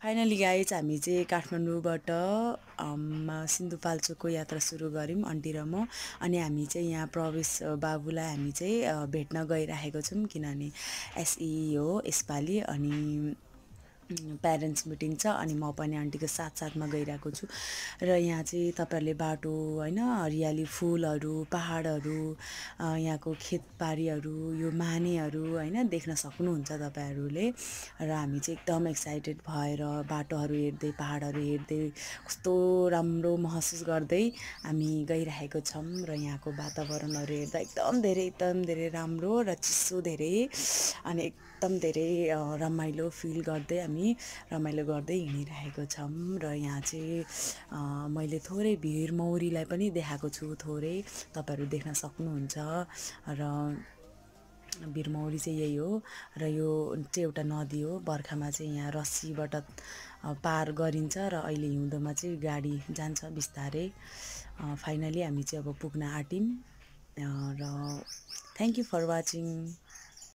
Finally guys हामी चाहिँ काठमाडौँबाट सिन्धुपाल्चोकको यात्रा सुरु गऱ्यौँ आन्टी र म। अनि हामी चाहिँ यहाँ प्रवेश बाबुलाई हामी चाहिँ भेट्न गइराखेको छौँ, किनभने एसई हो यसपालि। अनि प्यारेन्ट्स मिटिङ छ, अनि म पनि आन्टीको साथमा गइरहेको छु। र यहाँ चाहिँ तपाईँहरूले बाटो होइन, हरियाली, फुलहरू, पहाडहरू, यहाँको खेतबारीहरू, यो मानेहरू होइन देख्न सक्नुहुन्छ तपाईँहरूले। र हामी चाहिँ एकदम एक्साइटेड भएर बाटोहरू हेर्दै, पहाडहरू हेर्दै, कस्तो राम्रो महसुस गर्दै हामी गइरहेको छौँ। र यहाँको वातावरणहरू हेर्दा एकदम धेरै राम्रो र चिसो धेरै, अनि एकदम धेरै रमाइलो फिल गर्दै हामी रमाइलो गर्दै हिँडिरहेको छौँ। र यहाँ चाहिँ मैले थोरै भिरमौरीलाई पनि देखाएको छु, थोरै तपाईँहरू देख्न सक्नुहुन्छ। र भिरमौरी चाहिँ यही हो। र यो चाहिँ एउटा नदी हो, बर्खामा चाहिँ यहाँ रस्सीबाट पार गरिन्छ, र अहिले हिउँदोमा चाहिँ गाडी जान्छ बिस्तारै। फाइनली हामी चाहिँ अब पुग्न आँट्यौँ। र थ्याङ्क यू फर वाचिङ।